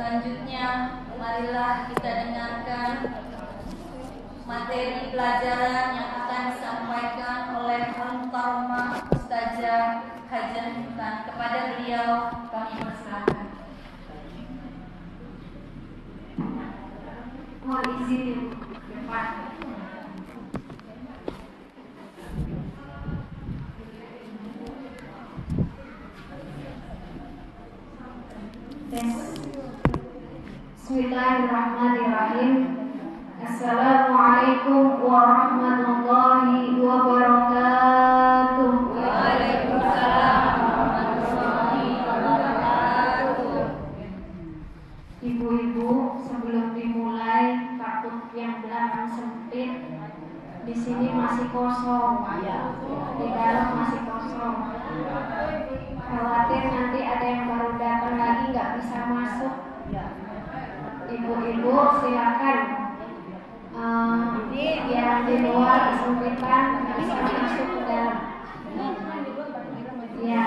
Selanjutnya, marilah kita dengarkan materi pelajaran yang akan disampaikan oleh Al-Mukarramah Ustazah Hajah Intan. Kepada beliau kami persilakan. Mohon izin depan. Bismillahirrahmanirrahim. Assalamualaikum warahmatullahi wabarakatuh. Waalaikumsalam warahmatullahi wabarakatuh. Ibu-ibu, sebelum dimulai, takut yang belakang sempit. Di sini masih kosong, di dalam masih kosong. Khawatir nanti ada yang baru datang lagi nggak bisa masuk. Ibu-ibu silakan, yang di luar kesempitan bisa masuk ke dalam. Ya,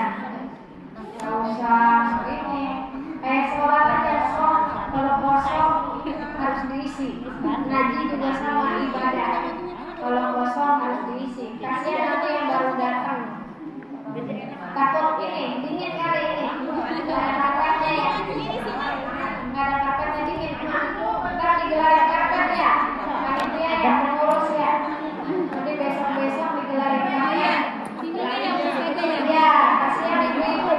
nggak usah ini. Sholat aja sok, kalau kosong harus diisi. Ngaji juga sama ibadah. Kalau kosong harus diisi. Kasihan nanti yang baru datang. Takut ini dingin kali ini. Nggak ada karpetnya ya. Nggak ada karpetnya dingin. Ntar digelarin karpet ya. Panitia yang mengurus ya. Nanti besok-besok digelarin karpet. Ya, kasihan ibu-ibu.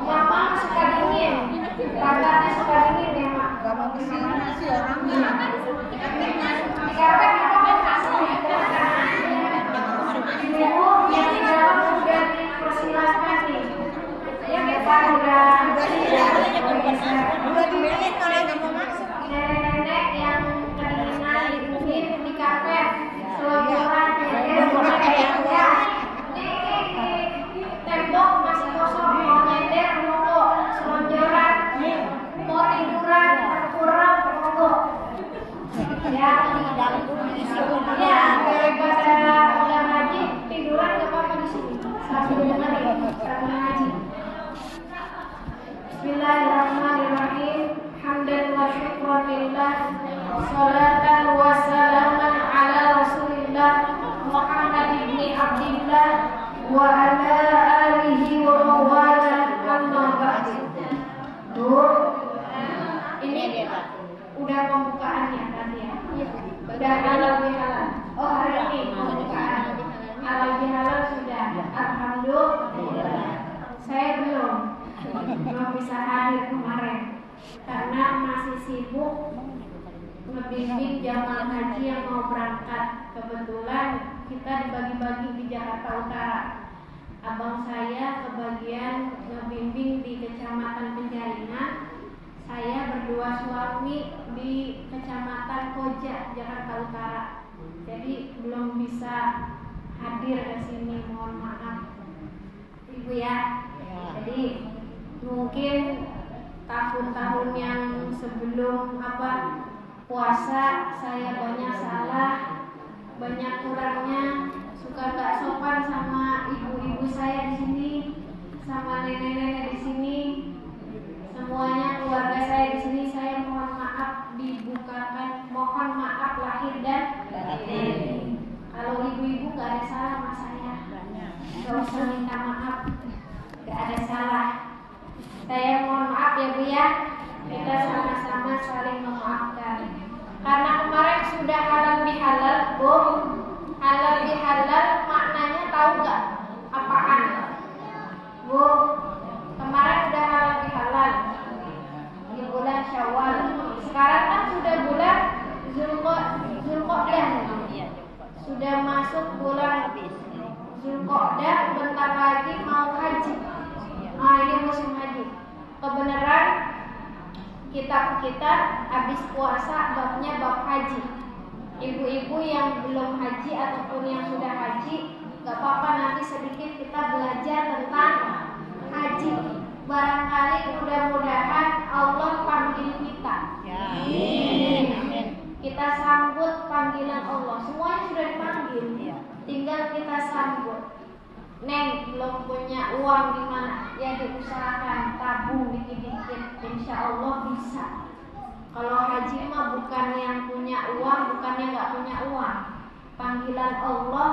Mama suka dingin. Karpetnya suka dingin ya mak. Karpet apa masuk ya? Ibu yang di dalam sudah dipersilakan nih. Yang depan udah dimilih kalau nggak mau masuk. Nenek-nenek yang kedinginan mungkin di karpet selonjoran ya. Nih tembok masih kosong, mau nyender monggo, selonjoran mau tiduran kurang monggo. Ya, ya daripada udah ngaji tiduran nggak apa-apa di sini sambil dengerin sambil ngaji. Bismillahirrahmanirrahim. Hamdan wa syukran lillah, salatan wa salaman ala rasulillah Muhammad ibni Abdillah wa ala alihi wa mawala amma ba'du. Bu, ini udah pembukaannya tadi ya? Udah halal bihalal. Oh, hari ini pembukaan halal bihalal sudah. Alhamdulillah. Saya belum bisa hadir kemarin karena masih sibuk ngebimbing jamaah haji yang mau berangkat. Kebetulan kita dibagi-bagi di Jakarta Utara. Abang saya kebagian ngebimbing di Kecamatan Penjaringan, saya berdua suami di Kecamatan Koja, Jakarta Utara. Jadi belum bisa hadir ke sini, mohon maaf Ibu ya. Jadi mungkin tahun-tahun yang sebelum puasa saya banyak salah, banyak kurangnya, suka gak sopan sama ibu-ibu saya di sini, sama nenek-nenek di sini, semuanya keluarga saya di sini. Saya mohon maaf, dibukakan mohon maaf lahir dan batin. Kalau ibu-ibu gak ada salah sama saya, gak usah minta maaf, gak ada salah. Saya mohon maaf ya Bu ya. Kita sama-sama saling memaafkan. Karena kemarin sudah halal bihalal, Bu. Halal bihalal maknanya tahu nggak apaan? Bu, kemarin udah halal bihalal di bulan Syawal. Sekarang kan sudah bulan Zulqa'dah. Sudah masuk bulan Zulqa'dah, bentar lagi mau haji. Nah, ini musim haji. Kebenaran kita habis puasa babnya bab haji. Ibu-ibu yang belum haji ataupun yang sudah haji, gak apa-apa, nanti sedikit kita belajar tentang haji. Barangkali mudah-mudahan Allah panggil kita. Amin. Kita sambut panggilan Allah. Semuanya sudah dipanggil, tinggal kita sambut. Neng belum punya uang, gimana? Ya diusahakan, tabung dikit-dikit. insya Allah bisa. Kalau haji mah bukan yang punya uang, bukannya nggak punya uang. Panggilan Allah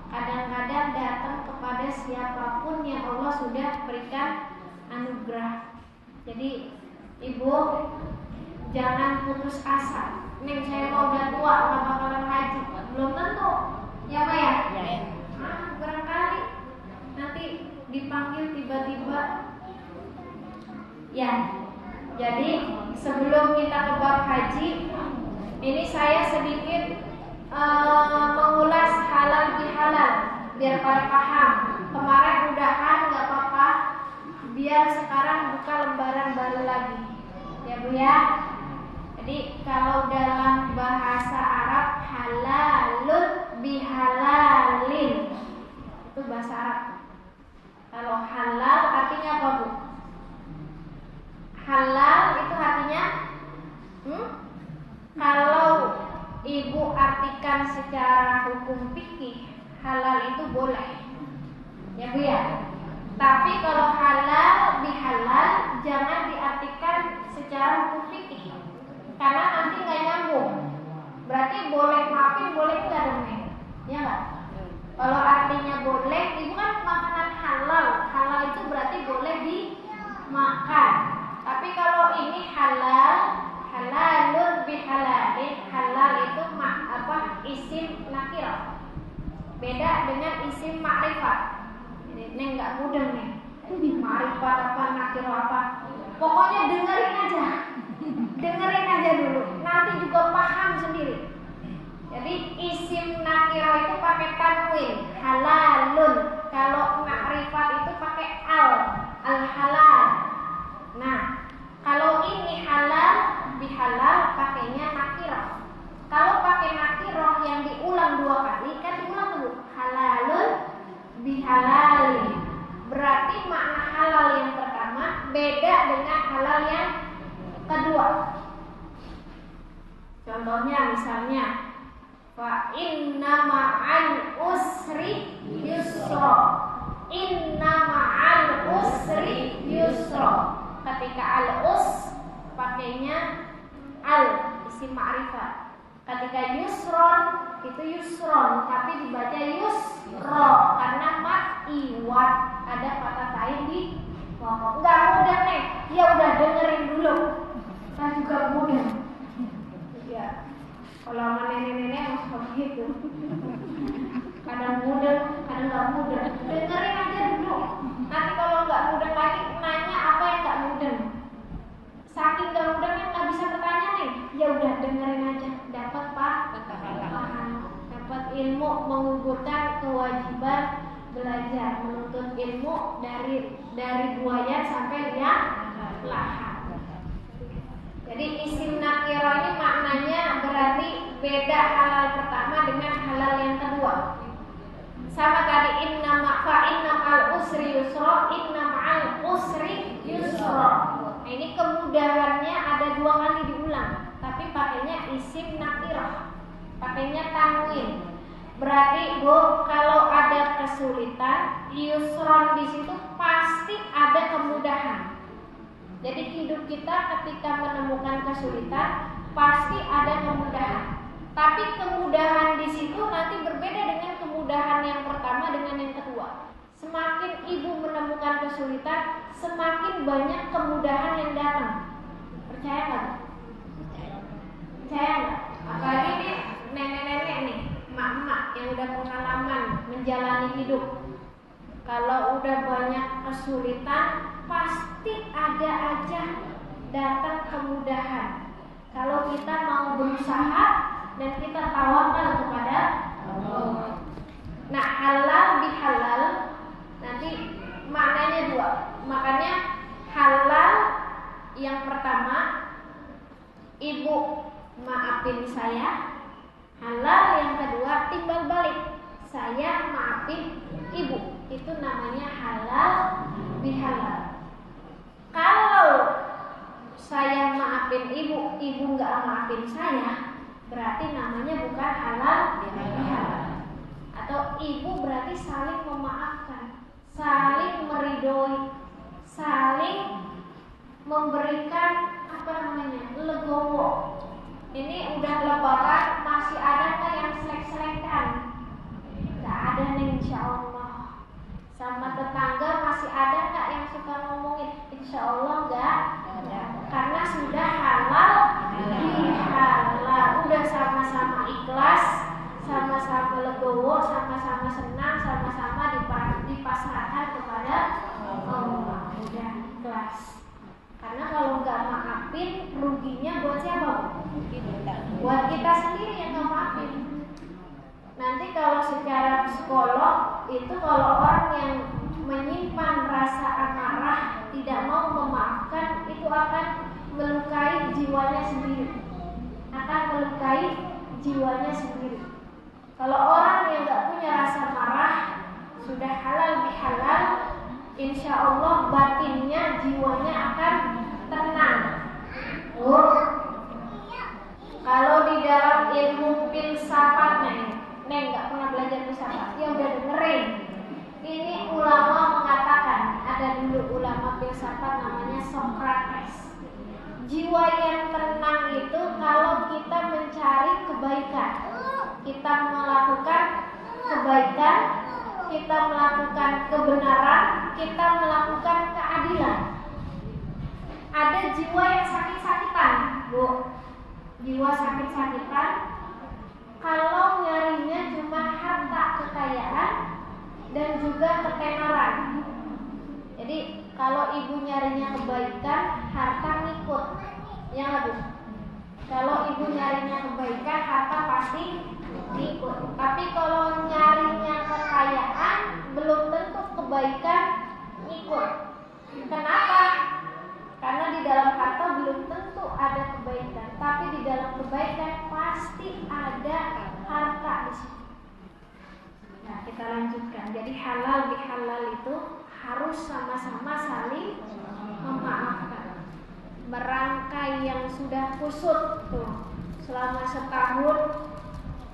kadang-kadang datang kepada siapapun yang Allah sudah berikan anugerah. Jadi ibu jangan putus asa. Neng saya mau udah tua nggak bakalan haji, belum tentu. Ya Pak ya? Barangkali nanti dipanggil tiba-tiba. Ya. Jadi sebelum kita ke bab haji, ini saya sedikit mengulas halal bihalal biar pada paham. Kemarin udahan nggak apa-apa, biar sekarang buka lembaran baru lagi. Ya Bu ya. Jadi kalau dalam bahasa Arab halalun bihalalin itu bahasa Arab. Kalau halal artinya apa Bu? Halal itu artinya kalau ibu artikan secara hukum fikih, halal itu boleh. Ya Bu ya. Tapi kalau halal bihalal jangan diartikan secara hukum fikih. Karena nanti nggak nyambung. Berarti boleh maafin, boleh enggak dong, Neng? Ya nggak? Kalau artinya boleh, ibu kan makanan halal. Halal itu berarti boleh dimakan. Tapi kalau ini halal, halalun bihalalin, halal itu isim nakirah. Beda dengan isim ma'rifat. Neng nggak mudah nih. Ma'rifat apa nakirah apa? Pokoknya dengerin aja. Dengerin aja dulu. Nanti juga paham sendiri. Jadi isim nakirah itu pakai tanwin, halalun. Kalau ma'rifat itu pakai al halal. Nah, kalau ini halal bihalal pakainya nakirah. Kalau pakai nakirah yang diulang 2 kali, kan diulang dulu. Halalun bihalalin. Berarti makna halal yang pertama beda dengan halal yang kedua. Contohnya misalnya fa inna ma'al usri yusra. Inna ma'al usri yusra. Ketika al-us pakainya al isim ma'rifat. Ketika yusron itu yusron tapi dibaca yusro karena iwat ada kata lain di bawah. Enggak mudah nih. Ya udah dengerin dulu. Saya juga mudah. Ya. Kalau sama nenek-nenek harus begitu. Kadang mudah, kadang nggak mudah. Dengerin aja dulu. Nanti kalau nggak mudah lagi nanya apa yang nggak mudah. Saking nggak mudahnya nggak bisa bertanya nih. Ya udah dengerin aja. Dapat paham. Dapat ilmu, menggugurkan kewajiban belajar, menuntut ilmu dari buaya sampai lahat. Jadi isim nakirah ini maknanya berarti beda halal pertama dengan halal yang kedua. Sama tadi inna ma'al usri yusra, inna ma'al usri yusra. Nah, ini kemudahannya ada 2 kali diulang, tapi pakainya isim nakirah, pakainya tanwin. Berarti Bu, kalau ada kesulitan, yusron di situ pasti ada kemudahan. Jadi hidup kita ketika menemukan kesulitan pasti ada kemudahan. Tapi kemudahan di situ nanti berbeda dengan kemudahan yang pertama dengan yang kedua. Semakin ibu menemukan kesulitan, semakin banyak kemudahan yang datang. Percaya nggak? Percaya nggak? Apalagi nih nenek-nenek nih, emak-emak yang udah pengalaman menjalani hidup. Kalau udah banyak kesulitan, pasti ada aja datang kemudahan. Kalau kita mau berusaha dan kita tawakal kepada Allah. Nah, halal bihalal nanti maknanya 2. Makanya halal yang pertama, ibu maafin saya. Halal yang kedua, timbal balik, saya maafin ibu. Itu namanya halal bihalal. Kalau saya maafin ibu, ibu nggak maafin saya, berarti namanya bukan halal bihalal. Atau ibu berarti saling memaafkan, saling meridhoi, saling memberikan legowo. Ini udah lebaran masih ada nggak yang selek-selekan? Nggak ada nih, insya Allah. Sama tetangga masih ada nggak yang suka ngomongin? Insya Allah nggak ada. Karena sudah halal bihalal, udah sama-sama ikhlas, sama-sama legowo, sama-sama senang, sama-sama dipasrahkan kepada Allah. Udah ikhlas. Karena kalau nggak maafin, ruginya buat siapa? Buat kita sendiri yang nggak maafin. Nanti kalau secara psikolog itu kalau orang yang menyimpan rasa amarah, tidak mau memaafkan, itu akan melukai jiwanya sendiri. Kalau orang yang nggak punya rasa marah, sudah halal bihalal, insya Allah batinnya, jiwanya akan tenang. Kalau di dalam ilmu filsafat, Neng nggak pernah belajar filsafat, ya udah dengerin. Ini ulama mengatakan, ada dulu ulama filsafat namanya Socrates. Jiwa yang tenang itu kalau kita mencari kebaikan, kita melakukan kebaikan, kita melakukan kebenaran, kita melakukan keadilan. Ada jiwa yang sakit-sakitan, Bu. Jiwa sakit-sakitan kalau nyarinya cuma harta kekayaan dan juga ketenaran. Jadi kalau ibu nyarinya kebaikan, harta ngikut. Ya nggak, Bu? Kalau ibu nyarinya kebaikan, harta pasti ngikut. Tapi kalau nyarinya kekayaan, belum tentu kebaikan ngikut. Kenapa? Karena di dalam harta belum tentu ada kebaikan, tapi di dalam kebaikan pasti ada harta di situ. Nah, kita lanjutkan. Jadi halal bihalal itu harus sama-sama saling memaafkan. Merangkai yang sudah kusut tuh selama setahun,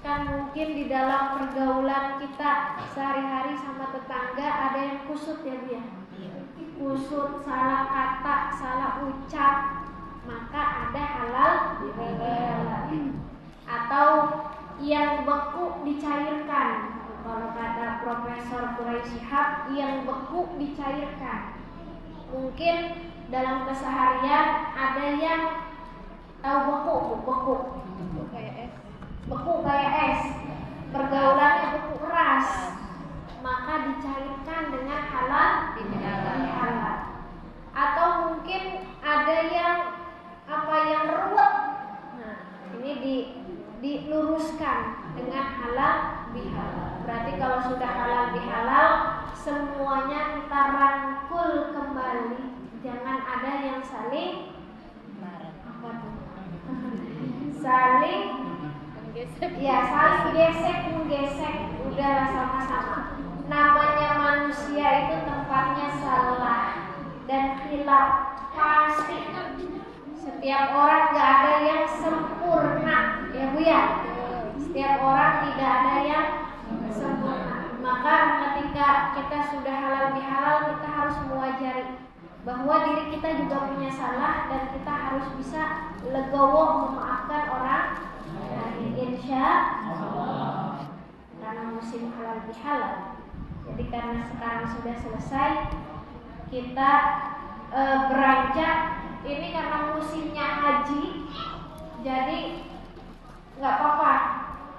kan mungkin di dalam pergaulan kita sehari-hari sama tetangga ada yang kusut ya, Bu ya. Kusut, salah kata, salah ucap, maka ada halal bihalal. Atau yang beku dicairkan. Kalau kata Profesor Quraisy Shihab, yang beku dicairkan. Mungkin dalam keseharian ada yang tahu beku kayak es, pergaulannya beku keras, maka dicairkan dengan halal bihalal. Atau mungkin ada yang yang ruwet, nah ini diluruskan dengan halal bihalal. Berarti kalau sudah halal bihalal, semuanya kita rangkul kembali. Jangan ada yang saling saling gesek menggesek. Udahlah sama-sama. Namanya manusia itu tempatnya salah dan khilaf pasti. Setiap orang gak ada yang sempurna, ya Bu ya. Setiap orang tidak ada yang sempurna. Maka ketika kita sudah halal bihalal, kita harus mewajari bahwa diri kita juga punya salah dan kita harus bisa legowo memaafkan orang lain, insya Allah. Karena musim halal bihalal. Jadi karena sekarang sudah selesai, kita beranjak. Ini karena musimnya haji, jadi nggak apa-apa.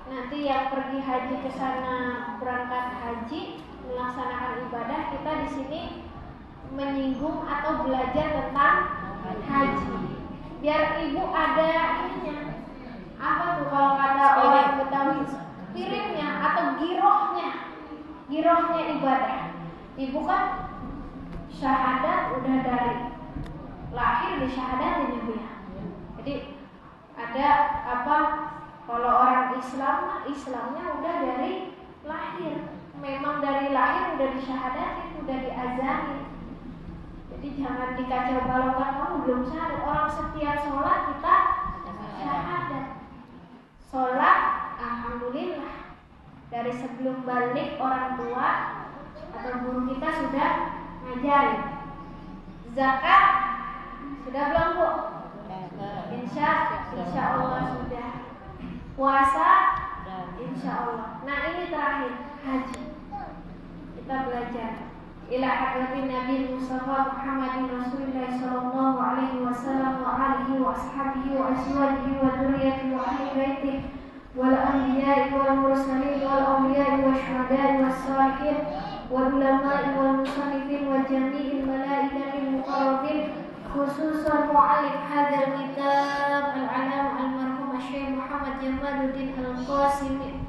Nanti yang pergi haji ke sana, berangkat haji, melaksanakan ibadah, kita di sini menyinggung atau belajar tentang haji. Biar ibu ada ininya. Apa tuh kalau kata orang Betawi, piringnya atau girohnya ibadah. Ibu kan syahadat udah dari lahir di syahadatin ya Bu ya. Jadi ada kalau orang Islamnya udah dari lahir. Memang dari lahir udah disyahadatin, udah diazanin. Jadi jangan dikacau balaukan, kamu belum syahadat. Orang setiap sholat kita syahadat. Sholat alhamdulillah. Dari sebelum balik orang tua atau guru kita sudah ngajarin. Zakat Sudah belum Bu? Insya Allah sudah. Puasa? Insya Allah. Nah ini terakhir, haji. Kita belajar. Ila hadratin Nabi Mustafa Muhammadin Rasulullah sallallahu alaihi wasallam wa alihi wa ashabihi wa azwajihi wa dzurriyyatihi wa ahli baitihi wal anbiya'i wal mursalin wal awliya'i wa syuhada'i was shalihin wal ulama'i wal musannifin wa jami'il malaikatil muqarrabin khususan mu'allif hadzal kitab al-alam al-marhum Syekh Muhammad Jamaluddin Al-Qasimi.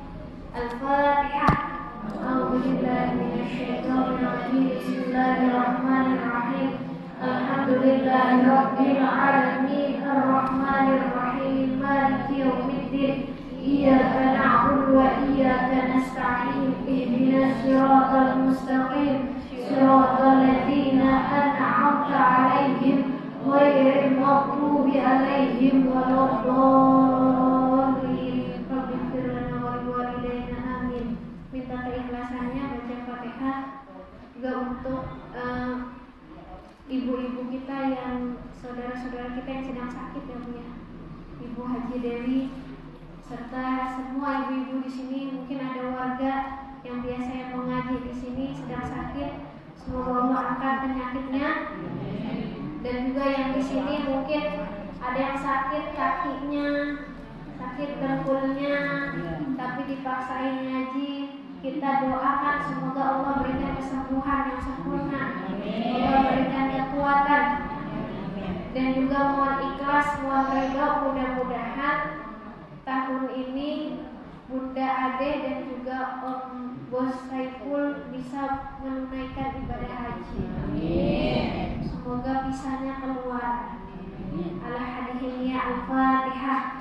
Al-Fatihah. A'udzu billahi minasyaitonir rajim. Bismillahirrahmanirrahim. Alhamdulillahi rabbil alamin arrahmanir rahim maliki yaumiddin. Iyyaka na'budu wa iyyaka nasta'in. Ihdinas siratal mustaqim. Siratal ladzina an'amta 'alaihim ghairil maghdubi 'alaihim waladdallin. Rabbighfir lana wa liwalidayna amin. Minta keikhlasannya baca Fatihah juga untuk ibu-ibu kita yang saudara-saudara kita yang sedang sakit ya Bu ya. Ibu Haji Dewi serta semua ibu-ibu di sini, mungkin ada warga yang biasanya mengaji di sini sedang sakit. Semoga Allah angkat penyakitnya. Dan juga yang di sini mungkin ada yang sakit kakinya, sakit dengkulnya, tapi dipaksain ngaji. Kita doakan semoga Allah berikan kesembuhan yang sempurna, Allah berikan kekuatan, dan juga mohon ikhlas, mohon ridho. Mudah-mudahan tahun ini Bunda Ade dan juga Om Bos Saiful bisa menunaikan ibadah haji. Amin. Semoga bisanya keluar. Ala hadhihi al-Fatihah.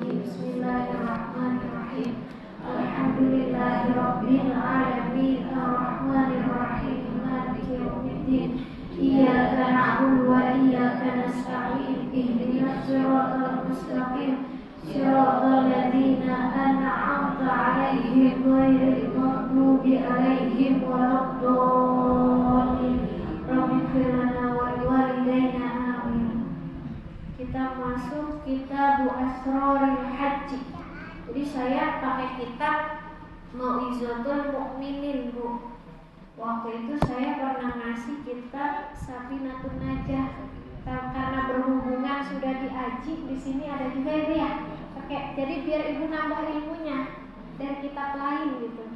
Bismillahirrahmanirrahim. Alhamdulillahirabbil alamin arrahmanir rahim maliki yaumiddin. Iyyaka na'budu wa iyyaka nasta'in. Ihdinas siratal mustaqim. Siratal ladzina an'amta 'alaihim ghairil maghdubi 'alaihim waladdallin. Rabbighfir lana wa liwalidayna amin. Kita masuk kitab Asrarul Haji. Jadi saya pakai kitab Mau'izatul Mukminin Bu. Waktu itu saya pernah ngasih kitab Safinatun Najah. Karena berhubungan sudah diaji, di sini ada juga Ibu ya. Oke, jadi biar Ibu nambah ilmunya dari kitab lain gitu.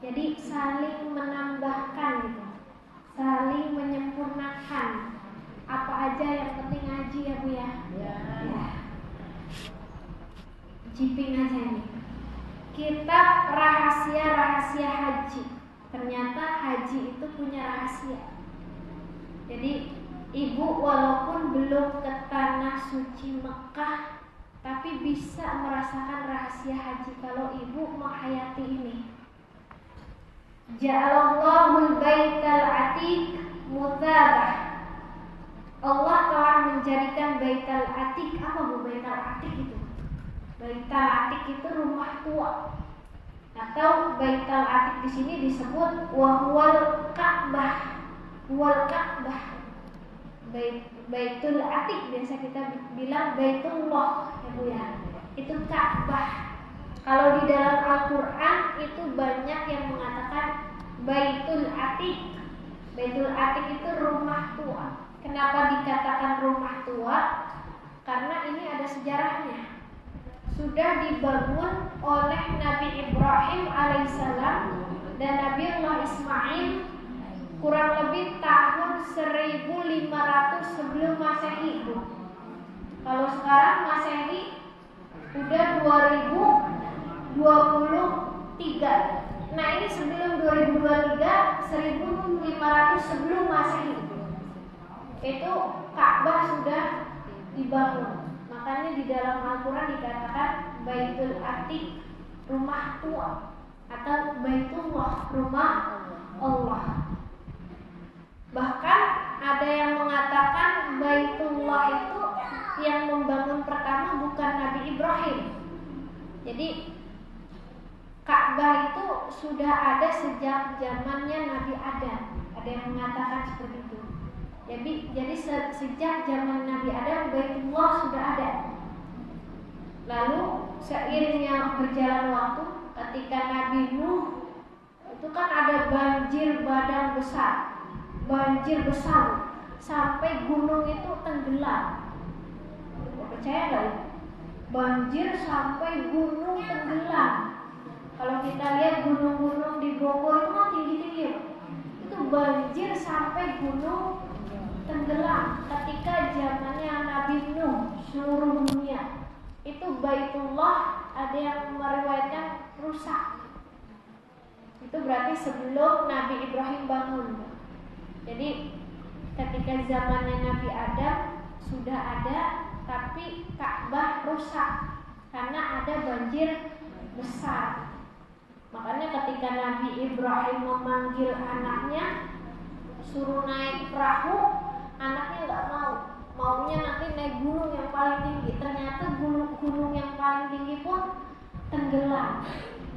Jadi saling menambahkan gitu, saling menyempurnakan. Apa aja yang penting ngaji ya Bu ya. Ya. Jiping aja ini. Kitab rahasia-rahasia haji. Ternyata haji itu punya rahasia. Jadi Ibu walaupun belum ke tanah suci Mekah, tapi bisa merasakan rahasia haji kalau Ibu menghayati ini. Ja'alallahul baital atiq mutabah. Allah telah menjadikan baital atiq. Apa Bu baital atiq itu? Baital atiq itu rumah tua. Atau baital atiq di sini disebut wahwal Ka'bah. Wal Ka'bah. Baitul Atiq biasa kita bilang Baitullah ya Bu ya. Itu Ka'bah. Kalau di dalam Al-Qur'an itu banyak yang mengatakan Baitul Atiq. Baitul Atiq itu rumah tua. Kenapa dikatakan rumah tua? Karena ini ada sejarahnya. Sudah dibangun oleh Nabi Ibrahim alaihissalam dan Nabi Allah Ismail kurang lebih tahun 1500 sebelum Masehi Bu. Kalau sekarang Masehi udah 2023. Nah ini sebelum 2023, 1500 sebelum Masehi. Itu Ka'bah sudah dibangun. Makanya di dalam Al-Quran dikatakan Baitul Atiq, rumah tua, atau Baitullah, rumah Allah. Bahkan ada yang mengatakan Baitullah itu yang membangun pertama bukan Nabi Ibrahim. Jadi Ka'bah itu sudah ada sejak zamannya Nabi Adam. Ada yang mengatakan seperti itu. Jadi sejak zaman Nabi Adam Baitullah sudah ada. Lalu seiringnya berjalan waktu, ketika Nabi Nuh itu kan ada banjir bandang besar, sampai gunung itu tenggelam. Percaya nggak? Banjir sampai gunung tenggelam. Kalau kita lihat gunung-gunung di Bogor itu kan tinggi-tinggi. Itu banjir sampai gunung tenggelam ketika zamannya Nabi Nuh. Seluruh dunia itu Baitullah ada yang meriwayatkan rusak. Itu berarti sebelum Nabi Ibrahim bangun. Jadi ketika zamannya Nabi Adam sudah ada, tapi Ka'bah rusak karena ada banjir besar. Makanya ketika Nabi Ibrahim memanggil anaknya suruh naik perahu, anaknya nggak mau, maunya nanti naik gunung yang paling tinggi. Ternyata gunung yang paling tinggi pun tenggelam,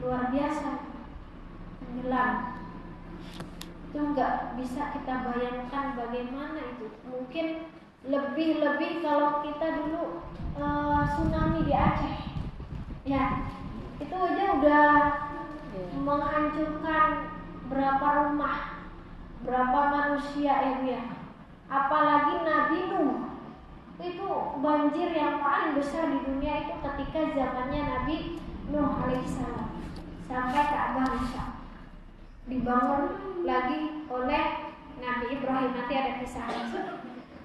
luar biasa, tenggelam. Itu nggak bisa kita bayangkan bagaimana itu. Mungkin lebih kalau kita dulu tsunami di Aceh, ya itu aja udah menghancurkan berapa rumah, berapa manusia ya. Apalagi Nabi Nuh, itu banjir yang paling besar di dunia itu ketika zamannya Nabi Nuh alaihissalam, sampai Ka'bah rusak, dibangun lagi oleh Nabi Ibrahim. Nanti ada kisahnya.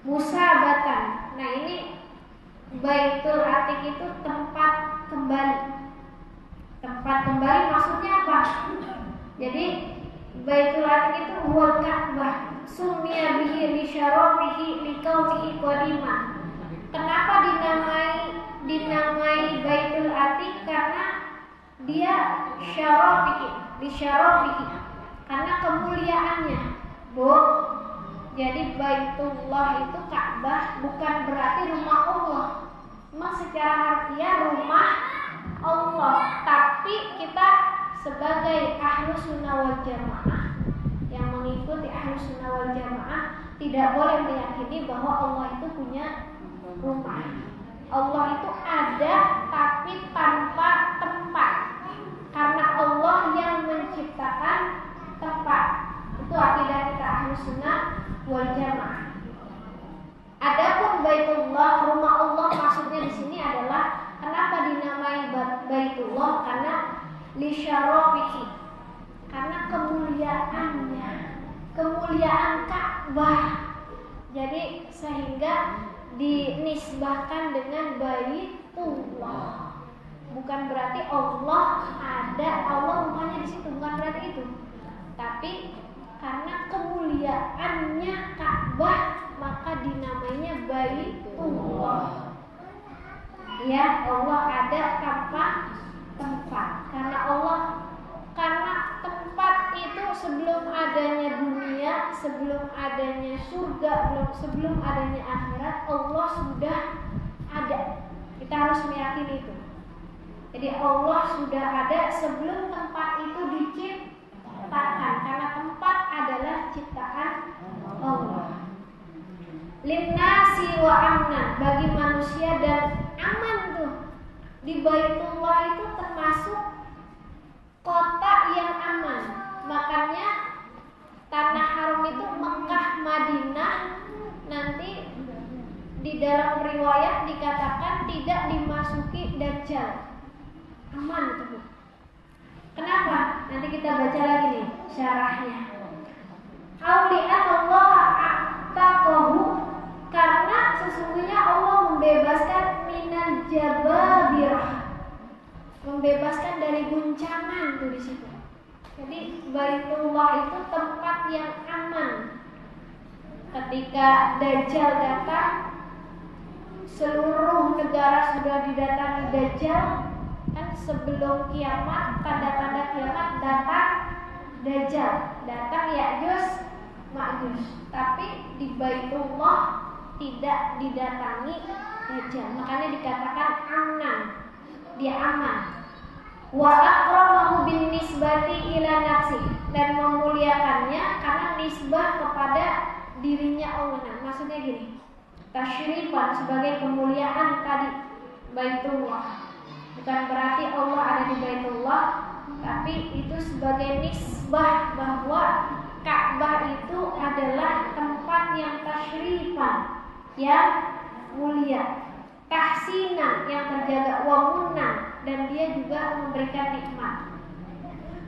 Musa Batan. Nah ini Baitul Atiq itu tempat kembali. Tempat kembali maksudnya apa? Jadi Baitul Atiq itu huwal Ka'bah, summiya bihi li syarafihi li kaunihi qadima. Kenapa dinamai Baitul Atiq? Karena dia syarafihi, li syarafihi, karena kemuliaannya. Bu, jadi Baitullah itu Ka'bah bukan berarti rumah Allah. Memang secara harfiah rumah Allah, tapi kita sebagai Ahlus Sunnah wal Jamaah yang mengikuti Ahlus Sunnah wal Jamaah tidak boleh meyakini bahwa Allah itu punya rumah. Allah itu ada tapi tanpa tempat, karena Allah yang menciptakan tempat. Itu akidah kita Ahlus Sunnah wal Jamaah. Adapun Baitullah, rumah Allah, maksudnya di sini adalah kenapa dinamai Baitullah? Karena li syarafihi, karena kemuliaannya, kemuliaan Ka'bah. Jadi sehingga dinisbahkan dengan Baitullah. Bukan berarti Allah ada, Allah rumahnya di situ, bukan berarti itu. Tapi karena kemuliaannya Ka'bah, maka dinamainya Baitullah. Ya, Allah ada tanpa tempat. Karena tempat itu sebelum adanya dunia, sebelum adanya surga, sebelum adanya akhirat, Allah sudah ada. Kita harus meyakini itu. Jadi Allah sudah ada sebelum tempat itu diciptakan, karena tempat adalah ciptaan Allah. Linnasi wa amna, bagi manusia dan aman tuh. Di Baitullah itu termasuk kota yang aman. Makanya tanah haram itu Mekah, Madinah, nanti di dalam riwayat dikatakan tidak dimasuki Dajjal. Aman itu. Kenapa? Nanti kita baca lagi nih syarahnya. Auli'an Allah a'taqahu, karena sesungguhnya Allah membebaskan minal jababirah, membebaskan dari guncangan tuh di situ. Jadi Baitullah itu tempat yang aman. Ketika Dajjal datang, seluruh negara sudah didatangi Dajjal. Kan sebelum kiamat, tanda-tanda kiamat datang Dajjal, datang Ya'juj Ma'juj. Tapi di Baitullah tidak didatangi Dajjal. Makanya dikatakan aman, dia aman. Wa akramahu bin nisbati ila nafsi, dan memuliakannya karena nisbah kepada dirinya Allah. Nah, maksudnya gini, tasyrifan sebagai kemuliaan tadi Baitullah. Bukan berarti Allah ada di Baitullah, tapi itu sebagai nisbah bahwa Ka'bah itu adalah tempat yang tasyrifan, yang mulia, tahsinan yang terjaga, wamunan, dan dia juga memberikan nikmat.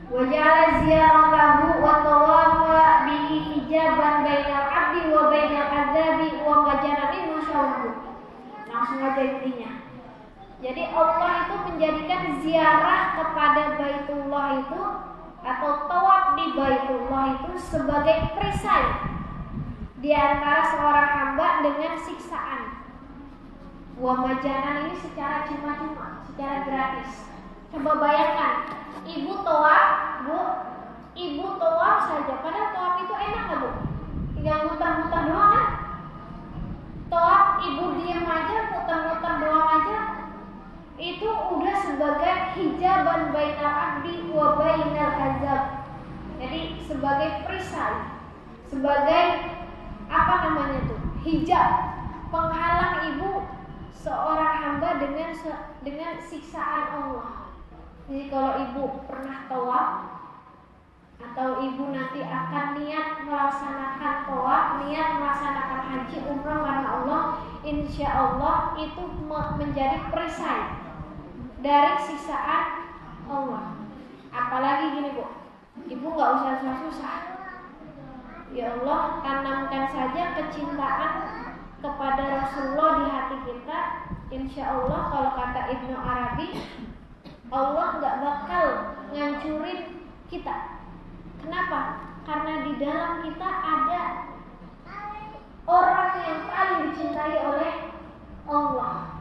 Wa ja'ala ziyaratahu wa tawafa bihi hijaban bainal 'abdi wa bainal adzabi wa majanamin masyaallah. Langsung aja intinya. Jadi Allah itu menjadikan ziarah kepada Baitullah itu atau tawaf di Baitullah itu sebagai perisai di antara seorang hamba dengan siksaan. Wa majanan ini secara cuma-cuma, secara gratis. Coba bayangkan, ibu tawaf, Bu, ibu tawaf saja. Padahal tawaf itu enak nggak, Bu? Tinggal muter-muter doang kan? Tawaf ibu diam aja, muter-muter doang aja. Itu udah sebagai hijaban bainal abdi wa bainal azab. Jadi sebagai perisai, sebagai apa namanya tuh? Hijab, penghalang ibu seorang hamba dengan siksaan Allah. Jadi kalau ibu pernah tawaf atau ibu nanti akan niat melaksanakan tawaf, niat melaksanakan haji umrah karena Allah, insya Allah itu menjadi perisai dari siksaan Allah. Apalagi gini, Bu, ibu nggak usah susah-susah. Ya Allah, tanamkan saja kecintaan kepada Rasulullah di hati kita. Insya Allah kalau kata Ibnu Arabi, Allah nggak bakal ngancurin kita. Kenapa? Karena di dalam kita ada orang yang paling dicintai oleh Allah.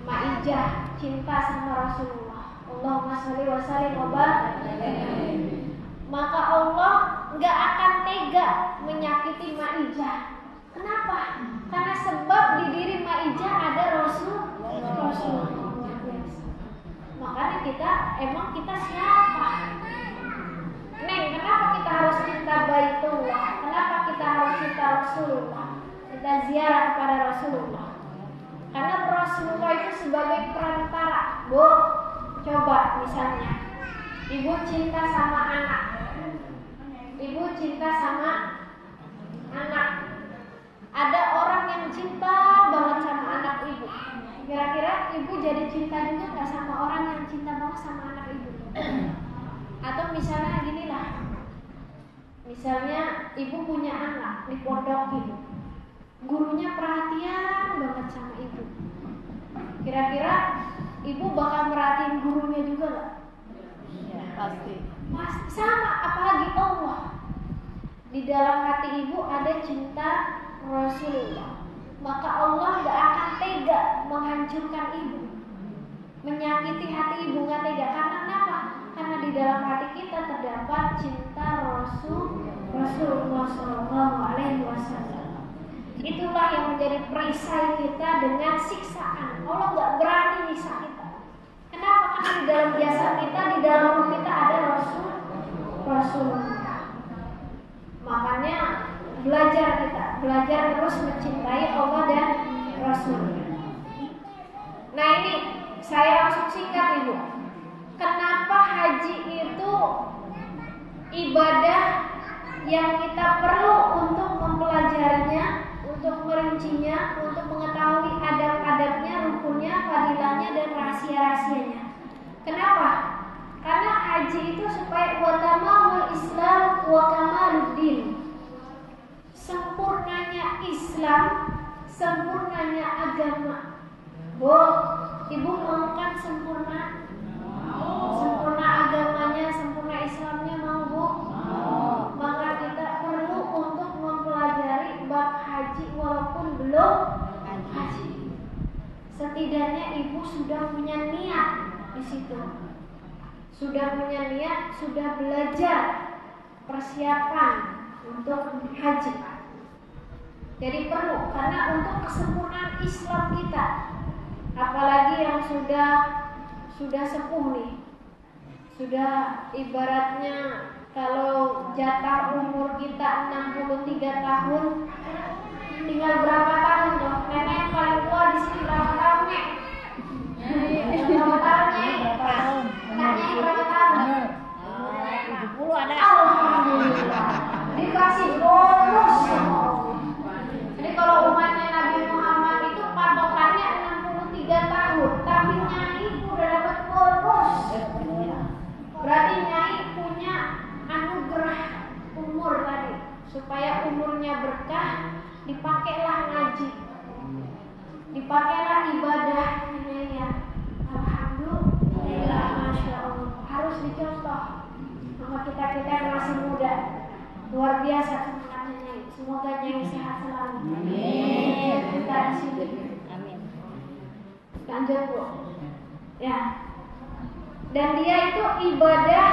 Maijah, cinta sama Rasulullah. Allahumma sholli wa sallim wa barik. Maka Allah nggak akan tega menyakiti Maijah. Kenapa? Karena sebab di diri Maijah ada Rasulullah. Makanya kita siapa? Neng, kenapa kita harus cinta Baitullah? Kenapa kita harus cinta Rasulullah? Kita ziarah kepada Rasulullah. Karena Rasulullah itu sebagai perantara. Bu, coba misalnya ibu cinta sama anak. Ibu cinta sama anak. Ada orang yang cinta banget sama anak ibu. Kira-kira ibu jadi cinta juga nggak sama orang yang cinta banget sama anak ibu? Atau misalnya ginilah, misalnya ibu punya anak di pondok ibu, gurunya perhatian banget sama ibu. Kira-kira ibu bakal merhatiin gurunya juga nggak? Ya, pasti. Sama, apalagi Allah. Di dalam hati ibu ada cinta Rasulullah. Maka Allah gak akan tega menghancurkan ibu, menyakiti hati ibu, gak tega. Karena kenapa? Karena di dalam hati kita terdapat cinta Rasulullah SAW. Itulah yang menjadi perisai kita dengan siksaan. Allah gak berani nyiksa kita. Kenapa? Karena di dalam jasad kita, di dalam ruh kita ada Rasulullah. Makanya belajar terus mencintai Allah dan Rasulnya. Nah, ini saya langsung singkat, Ibu. Kenapa haji itu ibadah yang kita perlu untuk mempelajarinya, untuk merincinya, untuk mengetahui adab-adabnya, rukunnya, fadilahnya, dan rahasia-rahasianya. Kenapa? Karena haji itu supaya wa tamamul Islam wa kamaluddin. Sempurnanya Islam, sempurnanya agama. Bu, ibu mau kan sempurna? Sempurna agamanya, sempurna Islamnya, mau Bu? Maka kita perlu untuk mempelajari bab haji walaupun belum haji. Setidaknya ibu sudah punya niat di situ. Sudah punya niat, sudah belajar persiapan untuk haji. Jadi perlu, karena untuk kesempurnaan Islam kita, apalagi yang sudah sepuh nih, sudah ibaratnya Kalau jatah umur kita 63 tahun, tinggal berapa tahun dong? Nenek paling tua di sini berapa tahun, Nek? Berapa tahun, Nek? Kakaknya berapa tahun? 70 ada. Alhamdulillah. Dikasih bonus. Jadi kalau umatnya Nabi Muhammad itu patokannya 63 tahun, tapi Nyai udah dapat bonus. Berarti Nyai punya anugerah umur tadi. Supaya umurnya berkah, dipakailah ngaji, dipakailah ibadah. Ya. Alhamdulillah, Masya Allah. Harus dicontoh sama kita yang masih muda. Luar biasa semangatnya Nyai. Semoga Nyai sehat selalu. Amin. Kita di sini. Amin. Lanjut, Bu. Ya. Dan dia itu ibadah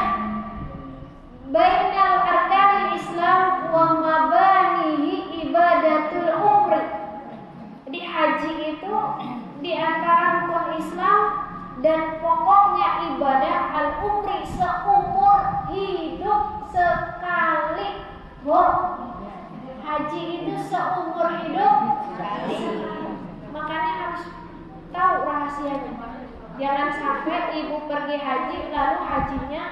bainal arkanil Islam wa mabanihi ibadatul umri. Jadi haji itu di antara rukun Islam dan pokoknya ibadah al-umri, seumur hidup sekali. Bu, haji itu seumur hidup sekali. Makanya harus tahu rahasianya. Jangan sampai ibu pergi haji lalu hajinya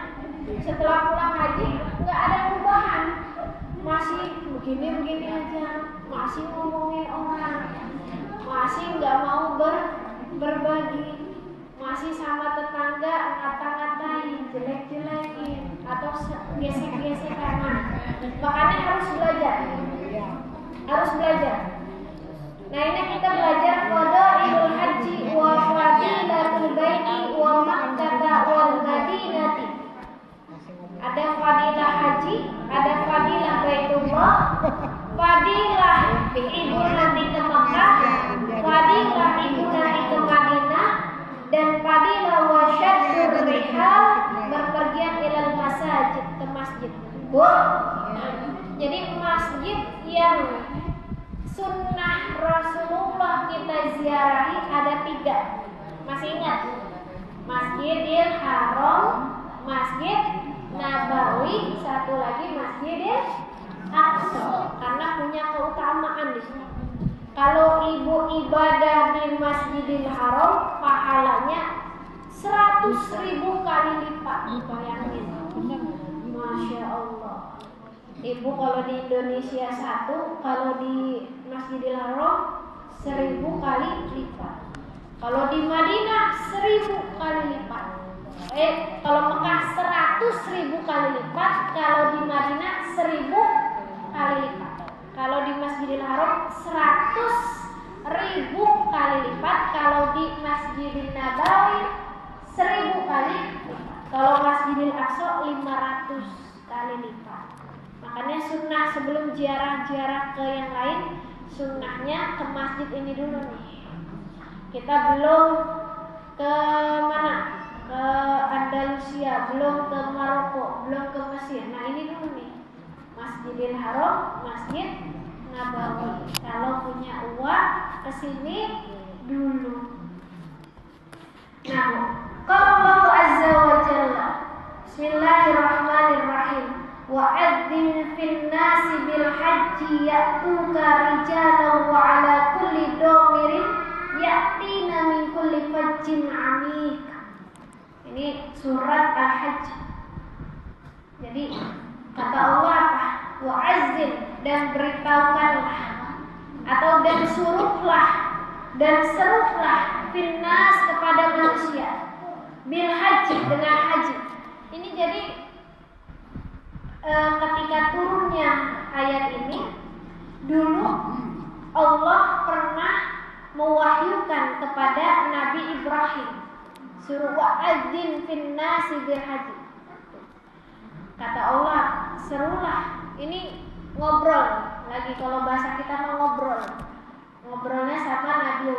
setelah pulang haji nggak ada perubahan, masih begini aja, masih ngomongin orang, masih nggak mau berbagi, masih sama tetangga ngata-ngatain, jelek-jelekin atau gesek-gesekan. Makanya harus belajar. Nah ini kita belajar fadailul haji wa fadilatul baiti wa makkah wal madinati. Ada fadilah haji, ada fadilah Baitullah, fadilah ibu nanti ke Mekah, fadilah ibu nanti ke Madinah, dan fadilah wasyaddur rihal, berpergian ilal masajid, ke masjid. Bu, jadi masjid yang sunnah Rasulullah kita ziarahi ada 3. Masih ingat? Masjidil Haram, Masjid Nabawi, satu lagi Masjidil Aqsa, karena punya keutamaan di sini. Kalau ibu ibadah di Masjidil Haram, pahalanya 100.000 kali lipat. Bayangin, Masya Allah. Ibu kalau di Indonesia 1, kalau di Masjidil Haram 1000 kali lipat. Kalau di Madinah 1000 kali lipat. Kalau Mekah 100.000 kali lipat, kalau di Madinah 1000 kali lipat. Kalau di Masjidil Haram 100.000 kali lipat, kalau di Masjidil Nabawi 1000 kali lipat. Kalau Masjidil Aqsa 500 kali lipat. Makanya sunnah sebelum ziarah-ziarah ke yang lain, sunnahnya ke masjid ini dulu nih. Kita belum ke mana? Ke Andalusia, belum ke Maroko, belum ke Mesir. Nah ini dulu nih, Masjidil Haram, Masjid Nabawi. Kalau punya uang kesini dulu. Nah, kalau Allah Azza wa Jalla, Bismillahirrahmanirrahim. Wa'adzim fil nasi bil haji ya'tuka rijalan wa ala kulli dhamirin ya'tina min kulli fajjin 'amik. Ini surat Al-Hajj. Jadi kata Allah apa? Wa'azzim, dan beritahukanlah atau dan suruhlah dan serulah finnas kepada manusia bil haji, dengan haji. Ini jadi ketika turunnya ayat ini, dulu Allah pernah mewahyukan kepada Nabi Ibrahim, suruh wa'adzin finnasi bil haji. Kata Allah, serulah. Ini ngobrol lagi, kalau bahasa kita mau ngobrolnya sama Nabi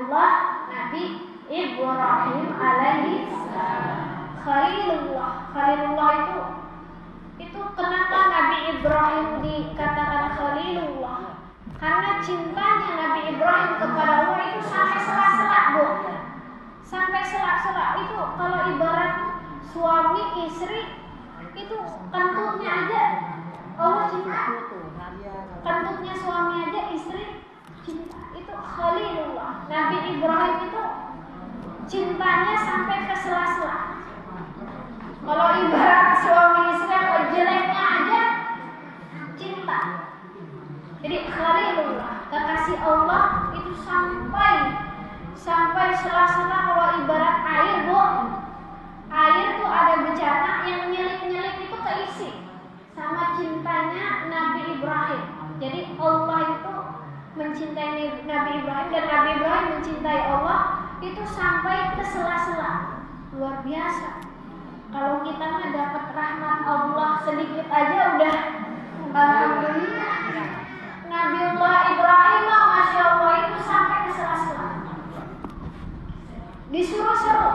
Ibrahim alaihi salam. Khalilullah itu kenapa Nabi Ibrahim dikatakan Khalilullah? Karena cintanya Nabi Ibrahim kepada Allah itu sampai sela-sela, Bu. Sampai sela-sela itu kalau ibarat suami istri itu kentutnya aja Allah cinta, kentutnya suami aja istri cinta. Itu Khalilullah. Nabi Ibrahim itu cintanya sampai ke sela-sela. Kalau ibarat suami istri kalau jeleknya aja cinta. Jadi Khalilullah, kekasih Allah itu sampai sela-sela. Kalau ibarat air, Bu, air tuh ada bencana yang nyelip-nyelip itu keisi sama cintanya Nabi Ibrahim. Jadi Allah itu mencintai Nabi Ibrahim dan Nabi Ibrahim mencintai Allah itu sampai ke sela-sela. Luar biasa. Kalau kita mah dapat rahmat Allah sedikit aja udah alhamdulillah. Nabiullah Ibrahim, masya Allah, itu sampai ke sela-sela. Disuruh seru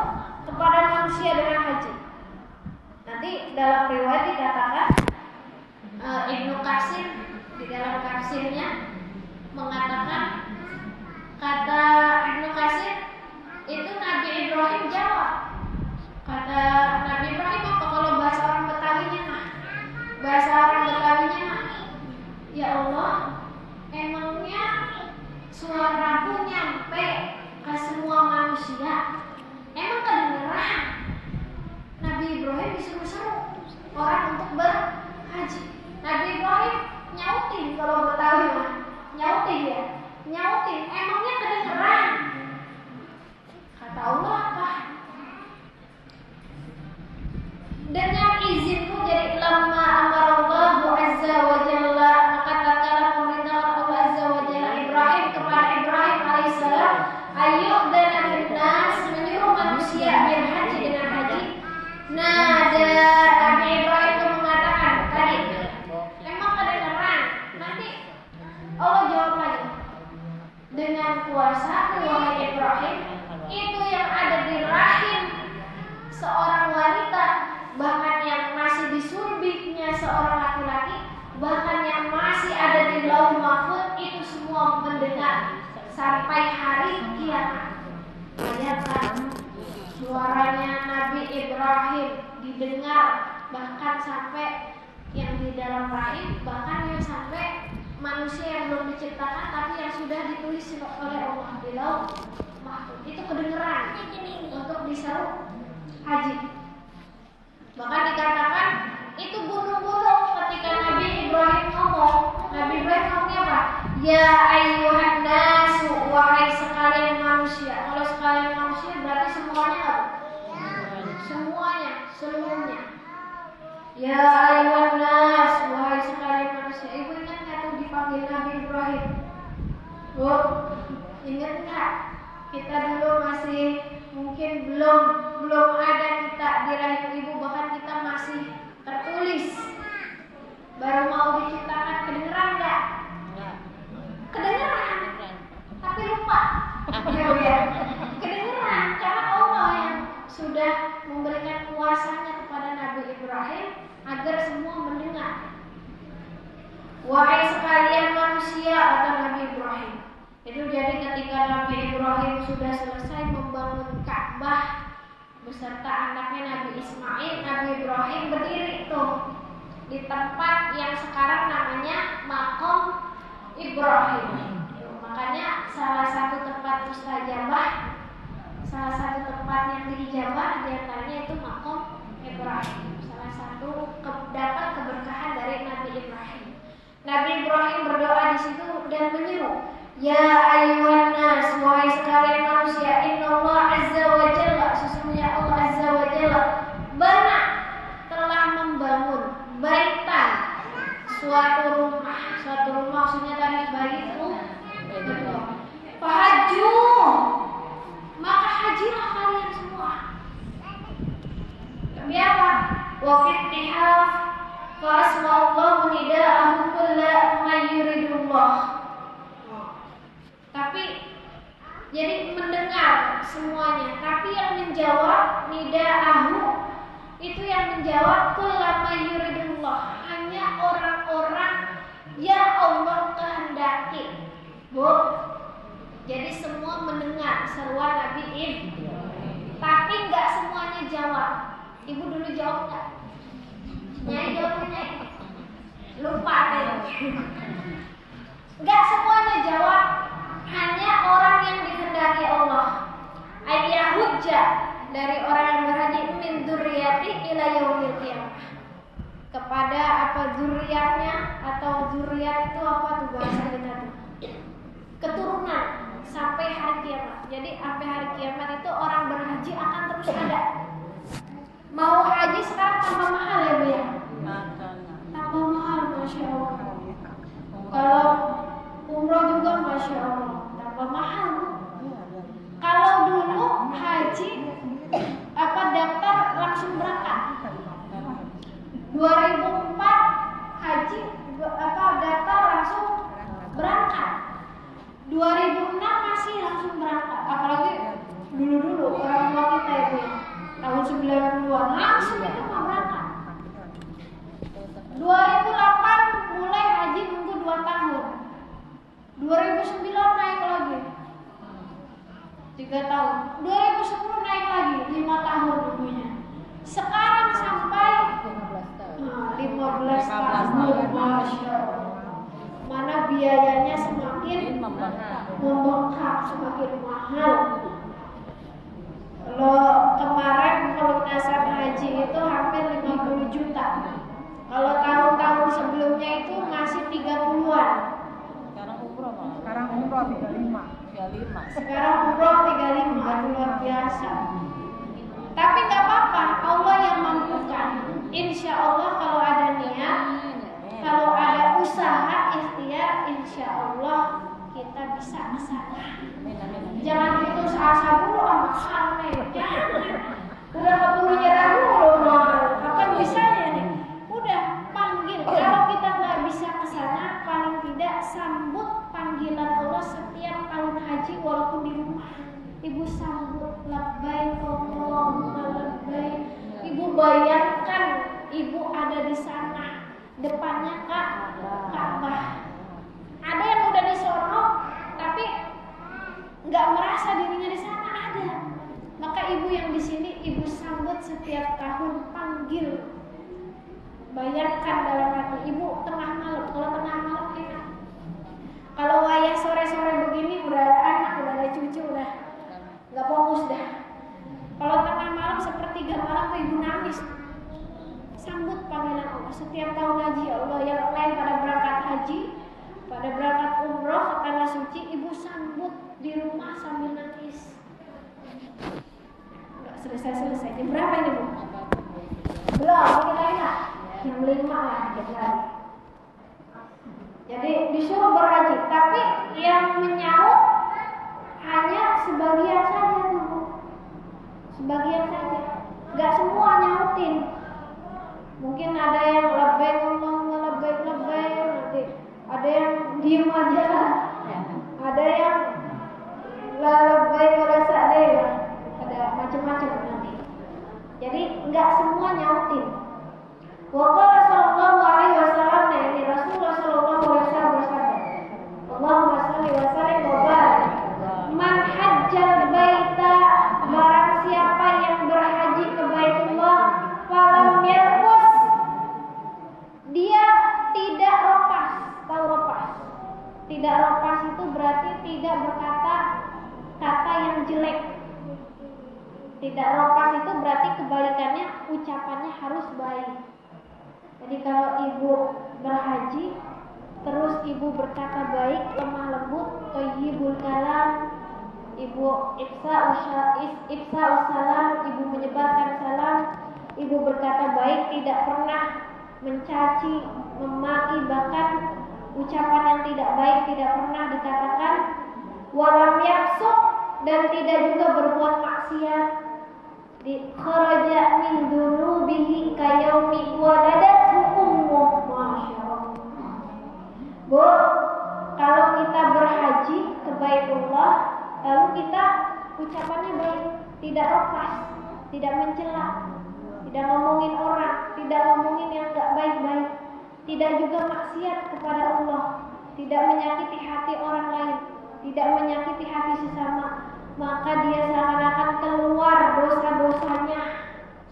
kepada manusia dengan haji. Nanti dalam riwayat dikatakan Ibnu Katsir di dalam tafsirnya mengatakan, kata Ibnu Katsir itu Nabi Ibrahim jawab. Kata Nabi Ibrahim apa kalau bahasa orang Betawinya mah? Bahasa orang Betawinya mah, ya Allah, emangnya suaraku nyampe ke semua manusia? Emang kedengeran? Nabi Ibrahim disuruh seru orang untuk berhaji. Nabi Ibrahim nyautin, kalau Betawi mah nyautin ya, nyautin. Emangnya kedengeran? Kata Allah apa? Dengan izinku, jadi lama amarallahu azza wa jalla, maka tatkala pemerintah Allah azza wa jalla Ibrahim kepada Ibrahim alaihissalam, ayo dan nas, menyuruh manusia berhaji dengan haji. Nada Nabi Ibrahim itu mengatakan tadi, emang kedengeran? Nanti Allah jawab lagi, dengan kuasa wahai Ibrahim, itu yang ada di rahim seorang wanita, bahkan yang masih di surbiknya seorang laki-laki, bahkan yang masih ada di lauh mahfuz, itu semua mendengar sampai hari kiamat. Bayangkan suaranya Nabi Ibrahim didengar bahkan sampai yang di dalam rahim, bahkan yang sampai manusia yang belum diciptakan tapi yang sudah ditulis oleh Allah di lauh mahfuz, itu kedengeran untuk diseru haji. Bahkan dikatakan itu gunung-gunung ketika Nabi Ibrahim ngomong. Nabi Ibrahim ngomongnya apa? Ya ayyuhan nasu, wahai sekalian manusia. Kalau sekalian manusia berarti semuanya apa? Semuanya, seluruhnya. Ya ayyuhan nas, wahai sekalian manusia. Ibu ingat nggak tuh dipanggil Nabi Ibrahim? Bu, ingat nggak? Kita dulu masih mungkin belum ada kita di rahim ibu, bahkan kita masih tertulis, baru mau diciptakan. Kedengeran nggak? Kedengeran, tapi lupa. Kedengeran karena Allah yang sudah memberikan kuasanya kepada Nabi Ibrahim agar semua mendengar. Wahai sekalian manusia, kata Nabi Ibrahim. Itu jadi ketika Nabi Ibrahim sudah selesai membangun Ka'bah beserta anaknya Nabi Ismail, Nabi Ibrahim berdiri tuh di tempat yang sekarang namanya Maqam Ibrahim. Makanya salah satu tempat mustajabah, salah satu tempat yang diijabah diantaranya itu Maqam Ibrahim. Salah satu dapat keberkahan dari Nabi Ibrahim. Nabi Ibrahim berdoa di situ dan menyeru, ya ayyuhan nas, wahai sekalian manusia, innallaha azza wa jalla, sesungguhnya Allah azza wa jalla benar telah membangun baitan, suatu rumah maksudnya tadi baitu. Fahaju, maka hajilah kalian semua. Demi apa? Wa fittihaf fa asma'allahu nida'ahu kulla man yuridullah. Tapi jadi mendengar semuanya, tapi yang menjawab nida'ahu itu yang menjawab kullama yuridullah, hanya orang-orang yang Allah kehendaki. Bu, jadi semua mendengar seruan Nabi Ibrahim, tapi nggak semuanya jawab. Ibu dulu jawab nggak? Nyai jawabnya Nyai. Lupa deh. Enggak semuanya jawab, hanya orang yang dikehendaki Allah. Ayat hujjah dari orang yang berhaji min dzurriyyati ila yaumil qiyamah. Kepada apa dzurriyatnya atau dzurriyat itu apa tuh bahasa kita tuh? Keturunan sampai hari kiamat. Jadi sampai hari kiamat itu orang berhaji akan terus ada. Mau haji sekarang tambah mahal ya Bu ya? Tambah mahal, Masya Allah. Kalau umroh juga Masya Allah tambah mahal. Kalau dulu haji apa daftar langsung berangkat. 2004 haji apa daftar langsung berangkat. 2006 masih langsung berangkat. Apalagi dulu orang tua kita itu ya, tahun 90-an langsung itu mau berangkat. 2008 mulai haji nunggu 2 tahun. 2009 naik lagi 3 tahun. 2010 naik lagi 5 tahun nunggunya. Sekarang sampai 15 tahun. Masya Allah. Mana biayanya semakin membengkak, semakin mahal. Kalau kemarin pelunasan haji itu hampir 50 juta. Kalau tahun-tahun sebelumnya itu masih 30-an. Sekarang umroh 35. Sekarang umroh 35, luar biasa. Tapi nggak apa-apa, Allah yang mampukan. Insya Allah kalau ada niat, kalau ada usaha ikhtiar, insya Allah kita bisa ke sana. Jangan putus asa dulu sama sana. Udah keburu nyerah dulu, kapan bisanya nih? Udah panggil. Kalau kita nggak bisa ke sana, paling tidak sambut panggilan Allah setiap tahun haji walaupun di rumah. Ibu sambut labbaik Allahumma labbaik. Ibu bayangkan ibu ada di sana, depannya Ka'bah. Ada yang udah di sono tapi nggak merasa dirinya di sana, ada. Maka ibu yang di sini ibu sambut setiap tahun, panggil. Bayangkan dalam hati ibu tengah malam. Kalau tengah malam enak. Kalau wayah sore-sore begini udah ada anak, udah ada cucu, udah nggak fokus dah. Kalau tengah malam sepertiga malam tuh ibu nangis. Sambut panggilan Allah setiap tahun haji. Allah yang lain pada berangkat haji, pada berangkat umroh ke tanah suci, ibu sambut di rumah sambil nangis. Nggak selesai. Jam berapa ini Bu? Belum, kita enak. Jam 5 lah kita. Jadi disuruh berhaji, tapi yang menyaut hanya sebagian saja tuh. Sebagian saja. Nggak semua nyautin. Mungkin ada yang labbaik Allahumma labbaik nanti. Ada yang diem aja. Ada yang la labbaik wala sa'daik. Ada macam-macam nanti. Jadi nggak semua nyautin. Wa qala sallallahu alaihi wasallam, ini Rasulullah sallallahu alaihi wasallam bersabda, Allahumma shalli wa sallim wa barik. Man hajjal baita, barang siapa yang berhaji ke Baitullah, falam yarfus, dia tidak ropas. Tahu ropas? Tidak ropas itu berarti tidak berkata kata yang jelek. Tidak ropas itu berarti kebalikannya, ucapannya harus baik. Jadi kalau ibu berhaji terus ibu berkata baik, lemah lembut, thayyibul kalam, ibu ifsa salam, ibu menyebarkan salam, ibu berkata baik, tidak pernah mencaci, memaki, bahkan ucapan yang tidak baik tidak pernah dikatakan, walam yafsuq, dan tidak juga berbuat maksiat. Di kharaja min dunubihi kayaumi waladathu ummuh. Masya Allah. Bu, kalau kita berhaji ke Baitullah, lalu kita ucapannya baik, tidak lepas, tidak mencela, tidak ngomongin orang, tidak ngomongin yang gak baik-baik, tidak juga maksiat kepada Allah, tidak menyakiti hati orang lain, tidak menyakiti hati sesama, maka dia seakan-akan keluar dosa-dosanya,